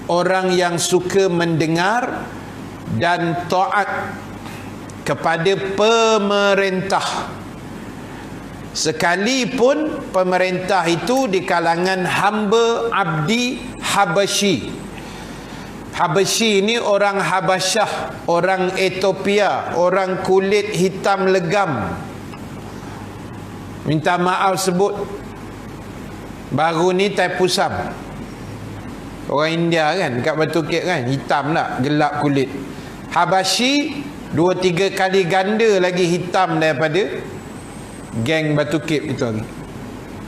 orang yang suka mendengar dan taat kepada pemerintah, sekalipun pemerintah itu di kalangan hamba abdi Habasyi. Habasyi ini orang Habasyah, orang Ethiopia, orang kulit hitam legam. Minta maaf sebut, baru ni Taipusam, orang India kan, kat Batu Kek kan, hitam lah, gelap kulit. Habasyi 2-3 kali ganda lagi hitam daripada geng Batu Kek itu lagi.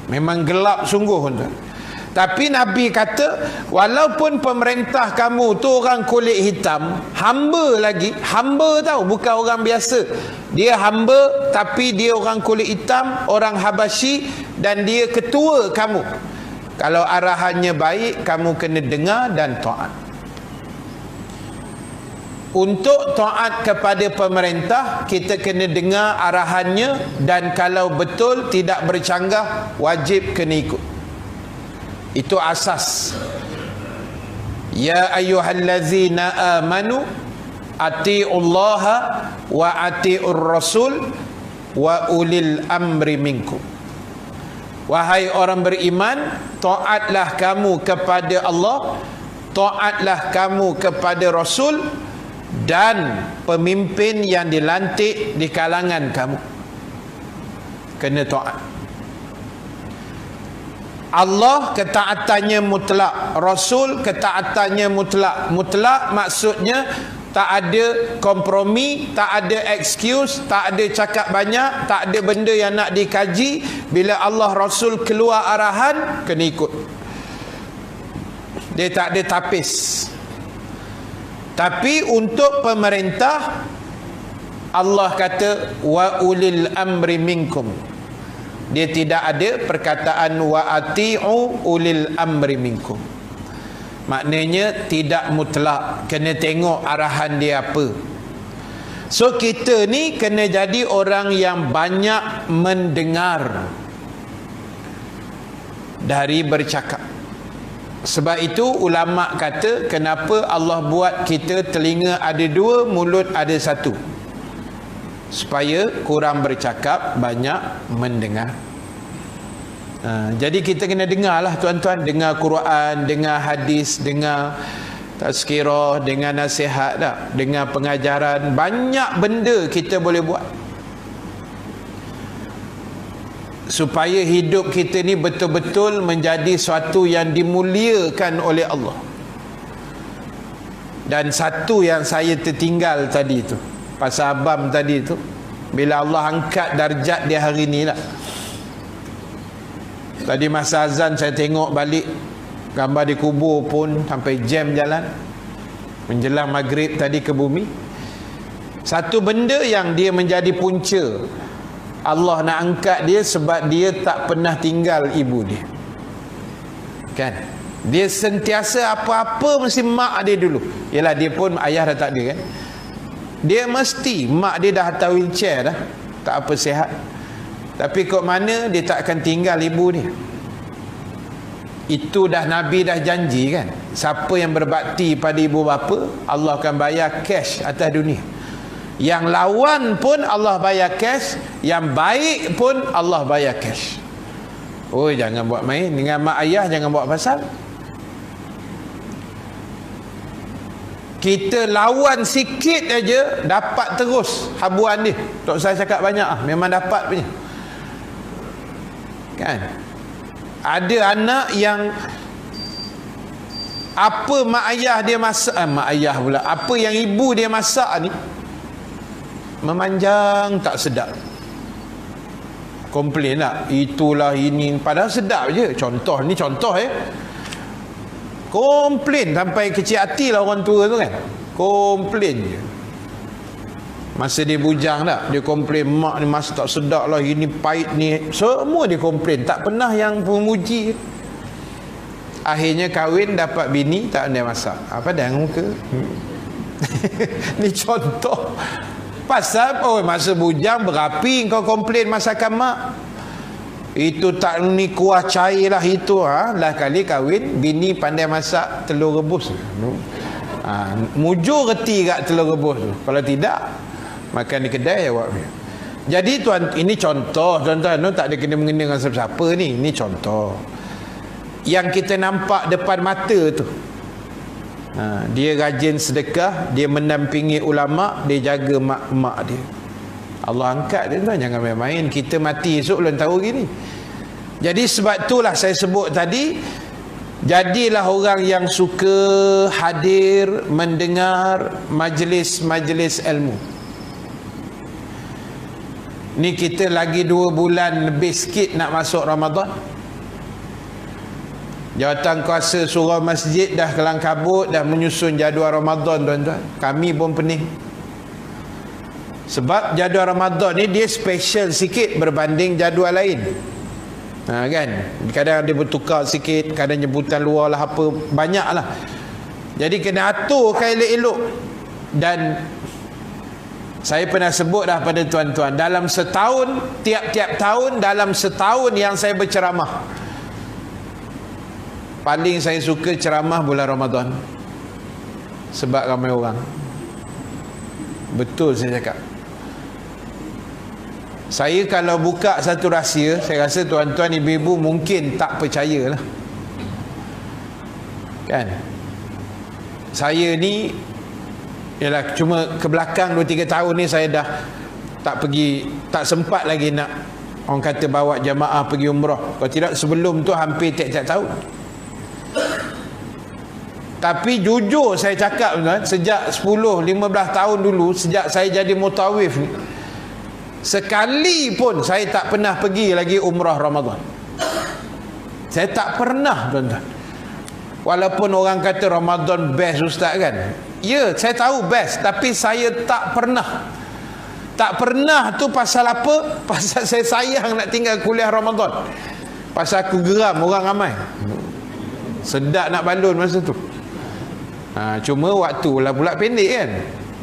Memang gelap sungguh tuan. Tapi Nabi kata, walaupun pemerintah kamu tu orang kulit hitam, hamba lagi, hamba tahu, bukan orang biasa. Dia hamba tapi dia orang kulit hitam, orang Habasyi, dan dia ketua kamu. Kalau arahannya baik, kamu kena dengar dan taat. Untuk taat kepada pemerintah, kita kena dengar arahannya, dan kalau betul tidak bercanggah, wajib kena ikut. Itu asas. Ya ayyuhallazina amanu atiullaha wa atiur rasul wa ulil amri minkum. Wahai orang beriman, taatlah kamu kepada Allah, taatlah kamu kepada Rasul, dan pemimpin yang dilantik di kalangan kamu. Kena taat. Allah ketaatannya mutlak, Rasul ketaatannya mutlak. Mutlak maksudnya tak ada kompromi, tak ada excuse, tak ada cakap banyak, tak ada benda yang nak dikaji. Bila Allah Rasul keluar arahan, kena ikut. Dia tak ada tapis. Tapi untuk pemerintah, Allah kata wa ulil amri minkum. Dia tidak ada perkataan wa ati'u ulil amri minkum. Maknanya tidak mutlak, kena tengok arahan dia apa. So kita ni kena jadi orang yang banyak mendengar dari bercakap. Sebab itu ulama kata, kenapa Allah buat kita telinga ada 2, mulut ada 1? Supaya kurang bercakap, banyak mendengar. Jadi kita kena dengar lah tuan-tuan. Dengar Quran, dengar hadis, dengar tazkirah, dengar nasihat dah, dengar pengajaran. Banyak benda kita boleh buat supaya hidup kita ni betul-betul menjadi suatu yang dimuliakan oleh Allah. Dan satu yang saya tertinggal tadi tu, pasal abam tadi tu, bila Allah angkat darjat dia hari ni lah. Tadi masa azan saya tengok balik gambar di kubur pun sampai jam jalan menjelang maghrib tadi ke bumi. Satu benda yang dia menjadi punca Allah nak angkat dia, sebab dia tak pernah tinggal ibu dia, kan? Dia sentiasa apa-apa mesti mak dia dulu. Yalah, dia pun ayah dah tak ada kan. Dia mesti, mak dia dah hantar wheelchair dah, tak apa sihat. Tapi kok mana dia tak akan tinggal ibu dia. Itu dah Nabi dah janji kan, siapa yang berbakti pada ibu bapa, Allah akan bayar cash atas dunia. Yang lawan pun Allah bayar cash, yang baik pun Allah bayar cash. Oh, jangan buat main dengan mak ayah, jangan buat pasal. Kita lawan sikit aja dapat terus habuan dia. Tak usah cakap banyak memang dapat punya. Kan? Ada anak yang apa mak ayah dia masak, mak ayah pula, apa yang ibu dia masak ni memanjang tak sedap. Komplain lah, itulah ini, padahal sedap je. Contoh ni contoh komplain sampai kecil hati lah orang tua tu kan. Komplain je. Masa dia bujang tak, dia komplain, mak ni masak tak sedap lah, ini pahit ni, semua dia komplain, tak pernah yang memuji. Akhirnya kahwin dapat bini tak pandai masak. Apa dah muka? Ni contoh. Pasal masa bujang berapi kau komplain masakan mak. Itu tak ni kuah cair lah itu. Lah kali kahwin, bini pandai masak telur rebus. Mujur reti kat telur rebus tu. Kalau tidak, makan di kedai awak. Jadi tuan, ini contoh tuan-tuan, tak ada kena-mengena dengan siapa-siapa ni. Ini contoh yang kita nampak depan mata tu. Dia rajin sedekah, dia mendampingi ulama, dia jaga mak-mak dia. Allah angkat dia tuan, jangan main-main. Kita mati esok belum tahu gini. Jadi sebab itulah saya sebut tadi, jadilah orang yang suka hadir mendengar majlis-majlis ilmu. Ni kita lagi 2 bulan lebih sikit nak masuk Ramadan. Jawatan kuasa surau masjid dah kelang kabut, dah menyusun jadual Ramadan tuan-tuan. Kami pun pening. Sebab jadual Ramadan ni dia special sikit berbanding jadual lain. Kan? Kadang dia bertukar sikit, kadang nyebutan luar lah apa, banyak lah. Jadi kena aturkan elok-elok. Dan saya pernah sebut dah pada tuan-tuan, dalam setahun, tiap-tiap tahun, dalam setahun yang saya berceramah, paling saya suka ceramah bulan Ramadan. Sebab ramai orang. Betul saya cakap. Saya kalau buka satu rahsia, saya rasa tuan-tuan ibu-ibu mungkin tak percayalah. Kan? Saya ni yalah, cuma ke belakang 2-3 tahun ni saya dah tak pergi, tak sempat lagi nak orang kata bawa jamaah pergi umrah. Kalau tidak sebelum tu hampir tiap-tiap tahun. Tapi jujur saya cakap tuan, sejak 10-15 tahun dulu, sejak saya jadi mutawif ni, sekali pun saya tak pernah pergi lagi umrah Ramadan. Saya tak pernah tuan-tuan. Walaupun orang kata Ramadan best ustaz kan. Ya, saya tahu best, tapi saya tak pernah. Tak pernah tu pasal apa? Pasal saya sayang nak tinggal kuliah Ramadan. Pasal aku geram orang ramai. Sedap nak balun masa tu. Cuma waktu lah pula pendek kan.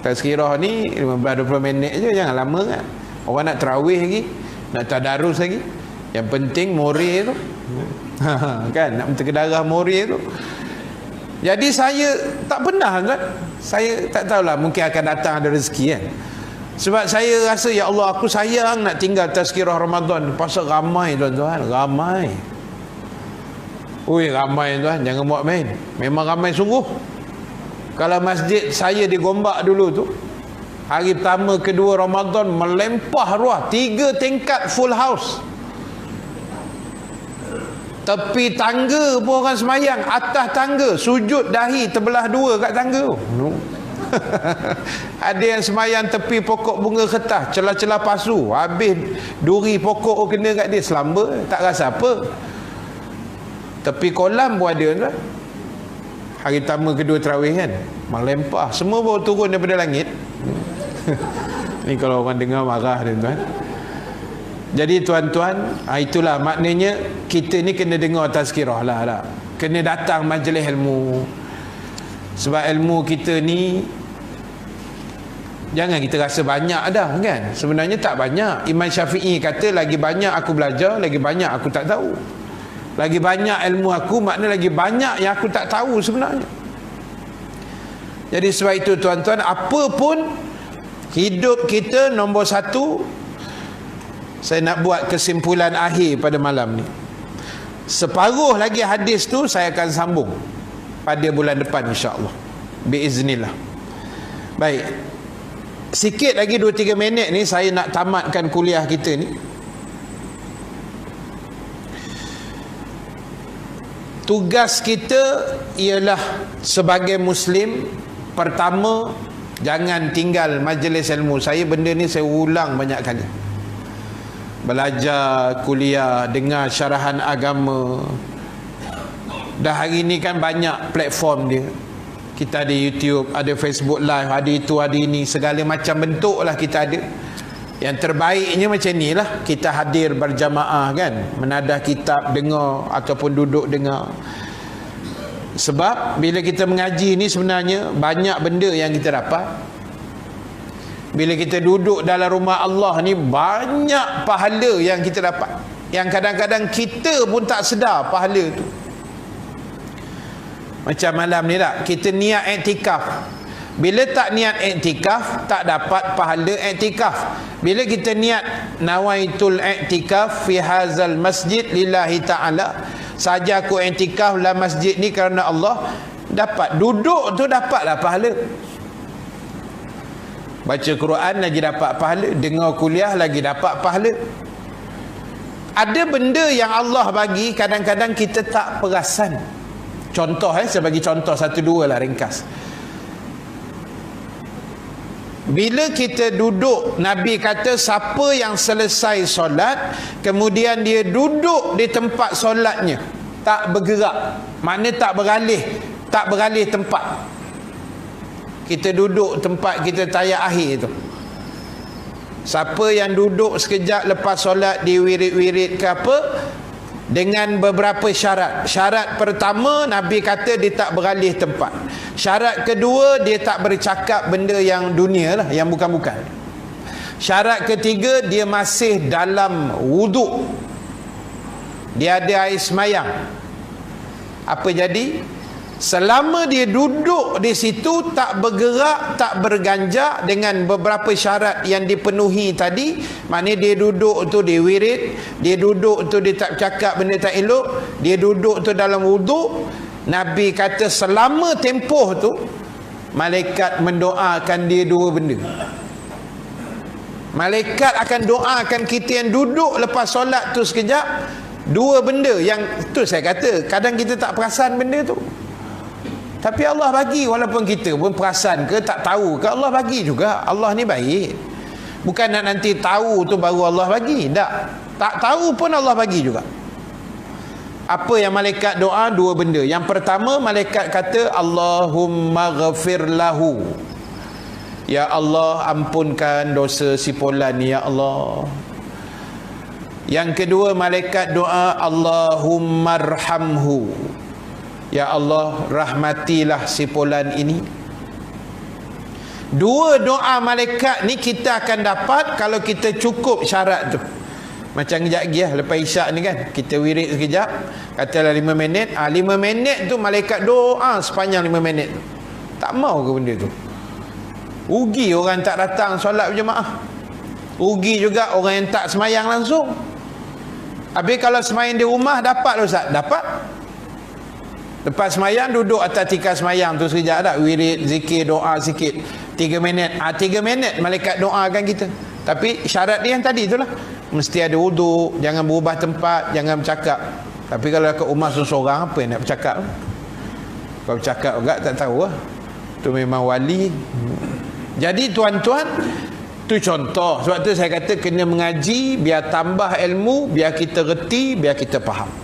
Tazkirah ni 15-20 minit je, jangan lama kan. Orang nak terawih lagi, nak tadarus lagi. Yang penting more tu. Kan, nak menterkedarah more tu. Jadi saya tak pernah kan. Saya tak tahulah, mungkin akan datang ada rezeki kan. Sebab saya rasa ya Allah, aku sayang nak tinggal tazkirah Ramadan. Pasal ramai tuan-tuan, ramai. Ui, ramai tuan, jangan buat main. Memang ramai sungguh. Kalau masjid saya di Gombak dulu tu, hari pertama kedua Ramadan melempah ruah, 3 tingkat full house. Tepi tangga pun orang semayang, atas tangga sujud dahi terbelah 2 kat tangga. Ada yang semayang tepi pokok bunga kertas, celah-celah pasu, habis duri pokok kena kat dia, selamba tak rasa apa. Tepi kolam pun ada kan? Hari pertama kedua tarawih kan, melempah, semua baru turun daripada langit. Ni kalau orang dengar marah tuan-tuan. Jadi tuan-tuan, itulah maknanya kita ni kena dengar tazkirah lah. Kena datang majlis ilmu. Sebab ilmu kita ni jangan kita rasa banyak dah kan. Sebenarnya tak banyak. Imam Syafi'i kata lagi banyak aku belajar, lagi banyak aku tak tahu. Lagi banyak ilmu aku, maknanya lagi banyak yang aku tak tahu sebenarnya. Jadi sebab itu tuan-tuan, apa pun hidup kita nombor 1, saya nak buat kesimpulan akhir pada malam ni. Separuh lagi hadis tu saya akan sambung pada bulan depan insya-Allah. Biiznillah. Baik. Sikit lagi 2-3 minit ni saya nak tamatkan kuliah kita ni. Tugas kita ialah sebagai Muslim, pertama, jangan tinggal majlis ilmu. Saya benda ni saya ulang banyak kali. Belajar, kuliah, dengar syarahan agama. Dah hari ni kan banyak platform dia. Kita ada YouTube, ada Facebook Live, ada itu, ada ini, segala macam bentuk lah kita ada. Yang terbaiknya macam ni lah, kita hadir berjamaah kan, menadah kitab, dengar ataupun duduk dengar. Sebab bila kita mengaji ni sebenarnya banyak benda yang kita dapat. Bila kita duduk dalam rumah Allah ni, banyak pahala yang kita dapat. yang kadang-kadang kita pun tak sedar pahala tu. Macam malam ni tak, kita niat iktikaf. Bila tak niat iktikaf, tak dapat pahala iktikaf. Bila kita niat nawaitul iktikaf fi hazal masjid lillahi ta'ala, saja aku iktikaf dalam masjid ni kerana Allah, dapat. Duduk tu dapatlah pahala. Baca Quran lagi dapat pahala, dengar kuliah lagi dapat pahala. Ada benda yang Allah bagi kadang-kadang kita tak perasan. Contoh saya bagi contoh satu dua lah ringkas. Bila kita duduk, Nabi kata siapa yang selesai solat kemudian dia duduk di tempat solatnya, tak bergerak, makna tak beralih tempat. Kita duduk tempat kita tayat akhir tu. Siapa yang duduk sekejap lepas solat di wirid-wirid ke apa, dengan beberapa syarat. Syarat pertama, Nabi kata dia tak beralih tempat. Syarat kedua, dia tak bercakap benda yang dunia lah, yang bukan-bukan. Syarat ketiga, dia masih dalam wuduk, dia ada air semayang. Apa jadi? Selama dia duduk di situ, tak bergerak, tak berganjak dengan beberapa syarat yang dipenuhi tadi, maknanya dia duduk tu dia wirid, dia duduk tu dia tak cakap benda tak elok, dia duduk tu dalam wuduk. Nabi kata selama tempoh tu, malaikat mendoakan dia dua benda. Malaikat akan doakan kita yang duduk lepas solat tu sekejap, dua benda yang tu saya kata kadang kita tak perasan benda tu. Tapi Allah bagi, walaupun kita pun perasan ke tak tahu ke, Allah bagi juga. Allah ni baik. Bukan nak nanti tahu tu baru Allah bagi. Tak tahu pun Allah bagi juga. Apa yang malaikat doa? Dua benda. Yang pertama, malaikat kata Allahumma ghafir lahu. Ya Allah, ampunkan dosa si fulan ni ya Allah. Yang kedua, malaikat doa Allahumma arhamhu. Ya Allah, rahmatilah si fulan ini. Dua doa malaikat ni kita akan dapat kalau kita cukup syarat tu. Macam kejap lagi lah, lepas isyak ni kan, kita wirid sekejap, katalah 5 minit. 5 minit tu malaikat doa sepanjang 5 minit tu. Tak mau ke benda tu? Rugi orang tak datang solat berjemaah. Rugi juga orang yang tak semayang langsung. Habis kalau semayang di rumah, dapat Ustaz? Dapat. Lepas semayang, duduk atas tikar semayang tu sekejap tak, wirid, zikir, doa sikit 3 minit. 3 minit malaikat doakan kita. Tapi syarat dia yang tadi tu lah, mesti ada wuduk, jangan berubah tempat, jangan bercakap. Tapi kalau kat rumah seorang, apa yang nak bercakap? Kalau bercakap juga tak tahu lah, tu memang wali. Jadi tuan-tuan, tu contoh. Sebab tu saya kata kena mengaji, biar tambah ilmu, biar kita reti, biar kita faham.